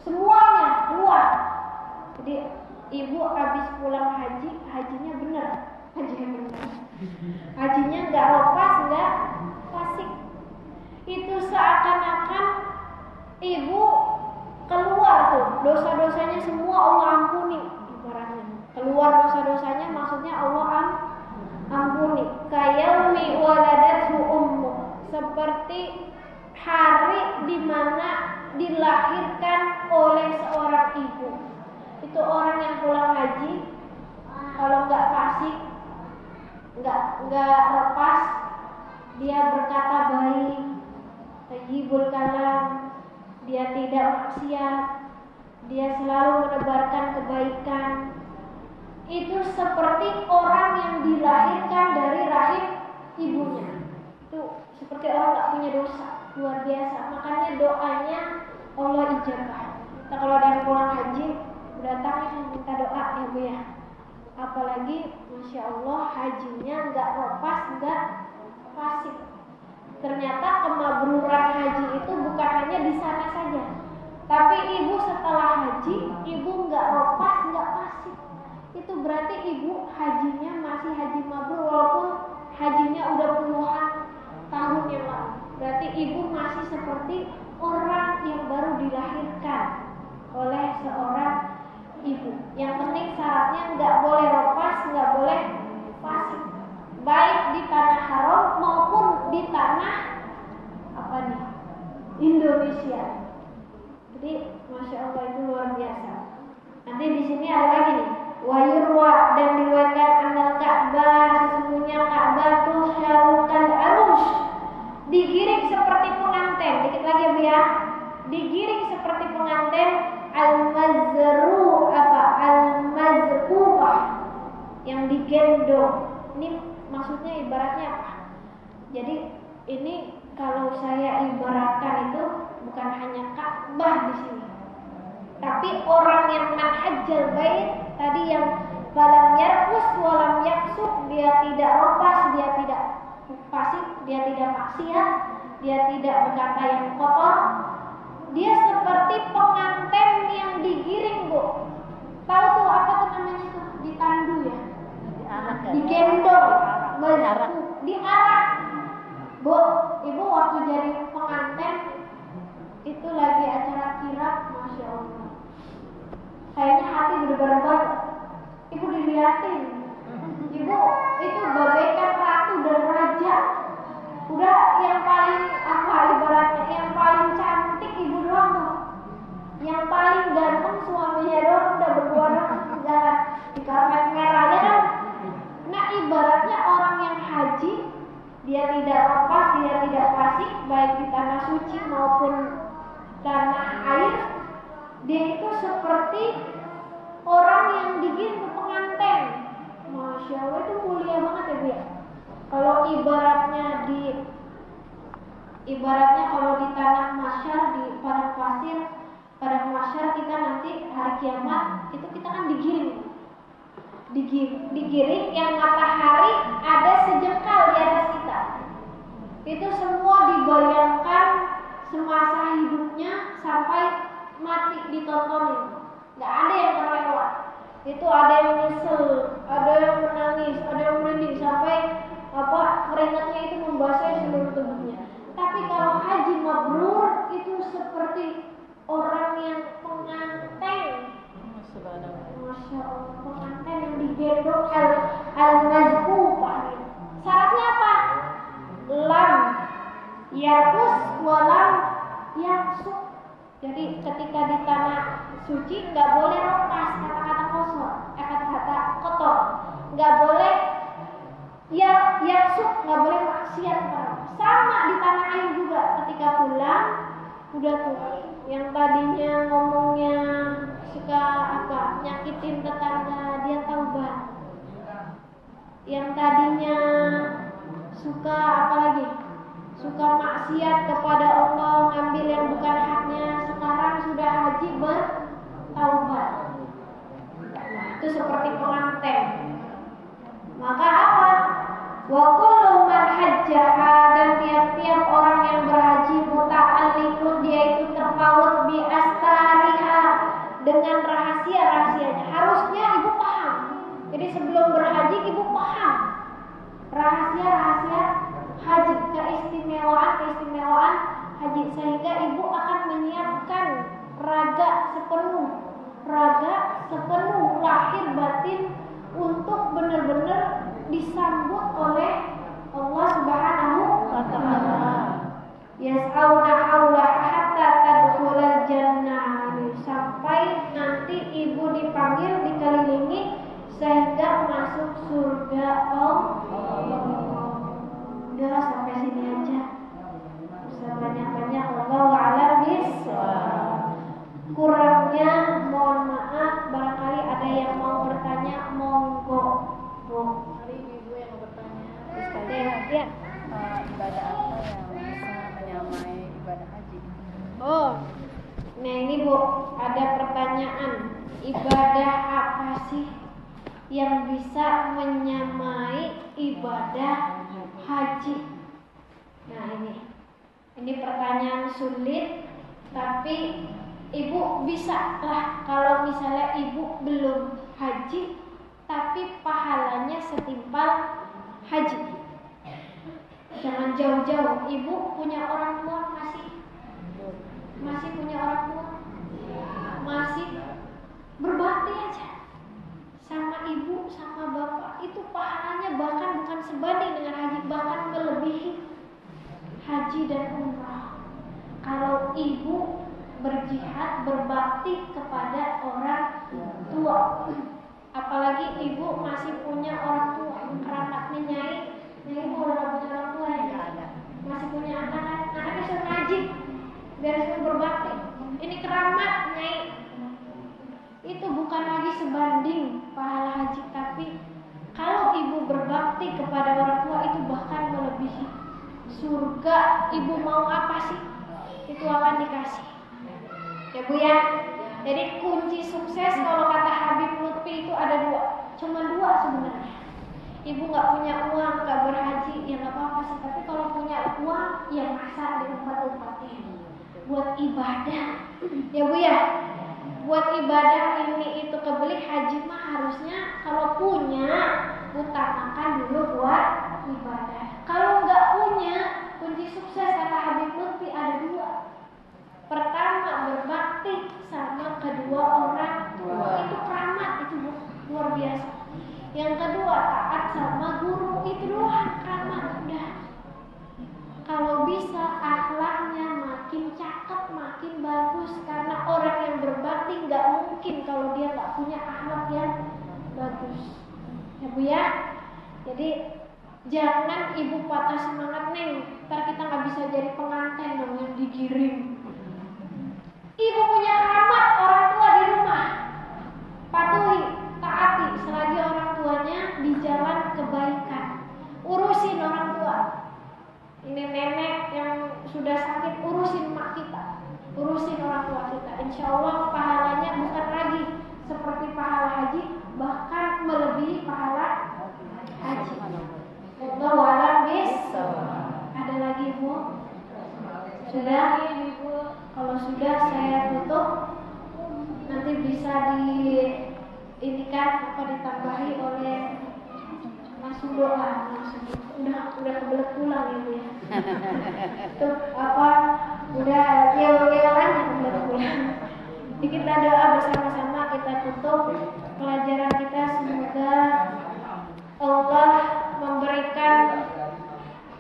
semuanya keluar. Jadi dosa-dosanya semua Allah ampuni ibaratnya. Keluar dosa-dosanya maksudnya Allah ampuni. Kayaumi waladatu ummu, seperti hari di mana dilahirkan oleh seorang ibu. Itu orang yang pulang haji, kalau nggak fasik, nggak lepas, dia berkata baik, tayyibul kalam, dia tidak maksiat, dia selalu menebarkan kebaikan. Itu seperti orang yang dilahirkan dari rahim ibunya. Itu seperti orang nggak punya dosa, luar biasa. Makanya doanya Allah ijabah. Nah, kalau ada yang pulang haji, berdatangnya minta doa ya Bu ya. Apalagi Masya Allah hajinya nggak lepas, nggak fasik. Ternyata kemabruran haji itu bukan hanya di sana saja, tapi ibu setelah haji, ibu nggak lepas, nggak fasik. Itu berarti ibu hajinya masih haji mabrur walaupun hajinya udah puluhan tahun yang lalu. Berarti ibu masih seperti orang yang baru dilahirkan oleh seorang ibu. Yang penting syaratnya nggak boleh lepas, nggak boleh fasik, baik di tanah haram maupun di tanah Indonesia. Jadi Masya Allah itu luar biasa. Nanti di sini ada lagi nih, wayurwa, dan diriwayatkan anal Ka'bah, sesungguhnya Ka'bah tuh syarukal arush, digiring seperti pengantin. Dikit lagi ya Bu ya, digiring seperti pengantin. Al-mazrubah, yang digendong. Ini maksudnya ibaratnya apa? Jadi ini kalau saya ibaratkan itu bukan hanya Ka'bah di sini, tapi orang yang manhajjal bait tadi, yang falam yarfus walam yaksuk, dia tidak lepas, dia tidak fasik, dia tidak maksiat, dia tidak berkata yang kotor. Dia seperti pengantin yang digiring Bu. Tahu tuh apa tuh namanya tuh? Ditandu ya? Digendong, diarak. Bu, ibu waktu jadi pengantin itu lagi acara kirap, Masya Allah. Kayaknya hati berdebar-debar. Ibu dilihatin. Ibu itu bagaikan ratu dan raja. Udah yang paling ibaratnya yang paling cantik ibu doang tuh. Yang paling ganteng suaminya doang udah berdua jalan di karpet merahnya kan. Nah ibaratnya orang yang haji, dia tidak lepas, dia tidak fasik, baik di tanah suci maupun tanah air. Dia itu seperti orang yang digiring pengantin. Masya Allah, itu mulia banget ya Bu ya. Kalau ibaratnya kalau di tanah mahsyar, di padang pasir, pada mahsyar kita nanti hari kiamat itu kita kan digiring yang matahari ada sejengkal di atas kita. Itu semua dibayangkan semasa hidupnya sampai mati ditontonin. Nggak ada yang terlewat. Itu ada yang nyesel, ada yang menangis, ada yang merinding sampai keringatnya itu membasahi seluruh tubuhnya. Tapi kalau haji mabrur itu seperti orang yang pengantin. Masya Allah, pengantin yang digendong al-mazkufah. Syaratnya apa? Lam yarkus walam yaksuk. Jadi ketika di tanah suci nggak boleh lepas kata-kata kotor, nggak boleh yaksuk, nggak boleh maksiat. Sama di tanah air juga, ketika pulang udah tuh yang tadinya ngomongnya suka nyakitin tetangga, dia taubat. Yang tadinya suka suka maksiat kepada Allah, ngambil yang bukan haknya, sekarang sudah haji bertaubat. Itu seperti pengantin. Maka apa? Wa kullu man hajjaha, dan tiap-tiap orang yang berhaji muta'alliqun, dia itu terpaut bi astariha, dengan rahasia-rahasianya. Harusnya ibu paham. Jadi sebelum berhaji ibu paham rahasia-rahasia haji, keistimewaan haji, sehingga ibu akan menyiapkan raga sepenuh lahir batin untuk benar-benar disambut oleh Allah Subhanahu wa taala. Yas'auna haula hatta tadkhulal jannah, sampai nanti ibu dipanggil, dikelilingi sehingga masuk surga Allah. Udahlah sampai sini aja. Usah banyak-banyak, wallahu a'lam bishawab. Kurangnya mohon maaf, barangkali ada yang mau bertanya, monggo. Bu. Hari ibu yang mau bertanya. Ya. Ibadah apa yang bisa menyamai ibadah haji? Oh, nah ini Bu, ada pertanyaan. Ibadah apa sih yang bisa menyamai ibadah haji? Nah ini pertanyaan sulit, tapi Ibu bisa lah kalau misalnya Ibu belum haji, tapi pahalanya setimpal haji. Jangan jauh-jauh. Ibu punya orang tua masih punya orang tua, masih berbakti aja sama ibu sama bapak, itu pahalanya bahkan bukan sebanding dengan haji, bahkan melebihi haji dan umrah. Kalau ibu berjihad, berbakti kepada orang tua, apalagi ibu masih punya orang tua, kerabatnya nyai ibu udah punya orang tua ya, masih punya anaknya suruh ngaji biar suruh berbakti, ini keramat nyai, itu bukan lagi sebanding pahala haji. Tapi kalau ibu berbakti kepada orang tua itu bahkan melebihi surga. Ibu mau apa sih, itu akan dikasih ya Bu ya. Jadi kunci sukses kalau kata Habib Lutfi itu ada cuma dua sebenarnya. Ibu nggak punya uang, nggak berhaji, ya nggak apa-apa sih. Tapi kalau punya uang, ya masa di tempat-tempatnya buat ibadah, ya Bu ya. Buat ibadah ini itu kebeli. Haji mah harusnya kalau punya utamakan dulu buat ibadah. Kalau nggak punya, kunci sukses kata Habib Lutfi ada dua. Pertama berbakti sama kedua orang tua, itu keramat, itu luar biasa. Yang kedua taat sama guru, itu doang keramat udah. Kalau bisa akhlaknya makin cakep, makin bagus, karena orang yang berbakti nggak mungkin kalau dia nggak punya akhlak yang bagus, ya Bu ya. Jadi jangan ibu patah semangat, Neng, ntar kita nggak bisa jadi pengantin dong yang digiring. Ibu punya keramat, orang tua di rumah, patuhi, taati selagi orang tuanya di jalan kebaikan. Urusin orang tua. Ini nenek yang sudah sakit, urusin mak kita, urusin orang tua kita. Insya Allah pahalanya bukan lagi seperti pahala haji, bahkan melebihi pahala haji. Wallahu a'lam bishawab. Ada lagi Bu? Sudah? Kalau sudah saya tutup. Nanti bisa ditambahi oleh Mas Sudo lah. Udah kebelet pulang ya Bu ya. Tuh udah yel-yelan kebelet pulang. Jadi kita doa bersama-sama, kita tutup pelajaran kita. Semoga Allah memberikan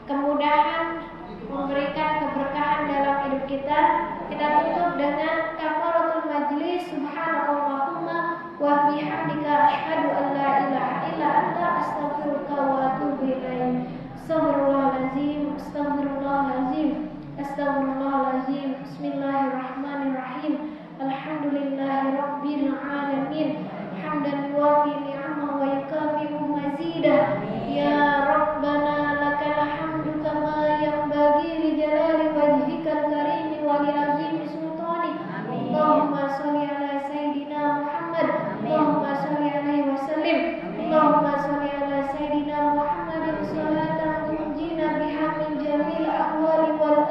kemudahan, memberikan keberkahan dalam hidup kita. Kita tutup dengan kafaratul majlis. Subhanallahumma wa bihamdika asyhadu an la ilaha illa anta astaghfiruka wa atubu ilaik. Astaghfirullahalazim, astaghfirullahalazim, astaghfirullahalazim. Bismillahirrahmanirrahim. Alhamdulillahirabbil alamin. Hamdan yuwafi ni'amahu wa yukafi'u mazidah. Ya Rabbana lakal hamdu kama yanbaghi li jalali wajhikal karim wa li azimi sultanik. Allahumma shalli ala sayyidina Muhammad. Allahumma shalli alaihi wasallim. Allahumma shalli ala sayyidina Muhammadin salatan tunjina biha min jamil ahwali wal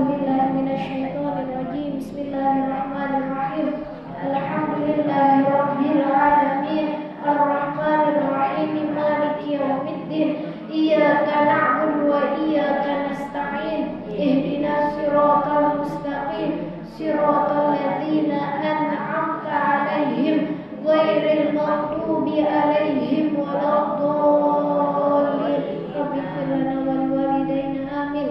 billahi minasyaitonir rajim. Bismillahirrahmanirrahim. Alhamdulillahirabbil alamin. Arrahmanir rahim. Maliki yaumiddin. Iyyaka na'budu wa iyyaka nasta'in. Ihdinas siratal mustaqim. Siratal ladzina an'amta 'alaihim ghairil maghdubi 'alaihim waladdallin. Rabbi ighfir lana wal walidayna amin.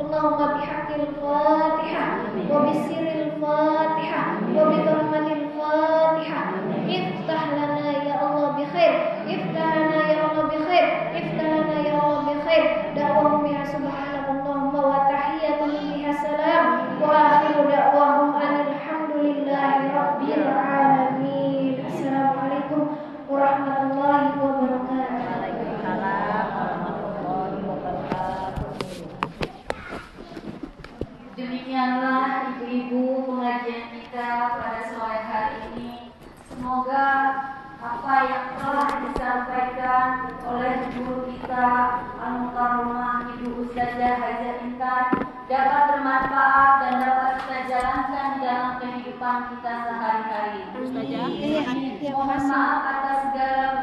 Allahumma bihaqqil Fatihah wa bisirril Fatihah wa bidhammatil Fatihah. Iftah lana ya Allah bi khair. Iftah lana ya Allah bi khair. Iftah lana ya Allah bi khair. Da'wahum biha subhanallahumma wa tahiyyatuhum biha salam. Wa akhiru da'wahum alhamdulillahi rabbil alamin. Assalamualaikum warahmatullahi wabarakatuh. Waalaikumsalam warahmatullahi wabarakatuh. Demikianlah ibu-ibu pengajian kita pada sore hari ini. Semoga apa yang telah disampaikan oleh guru kita Al-Mukarramah Ibu Ustazah Hajah Intan dapat bermanfaat dan dapat kita jalankan dalam kehidupan kita sehari-hari. Mohon maaf atas segala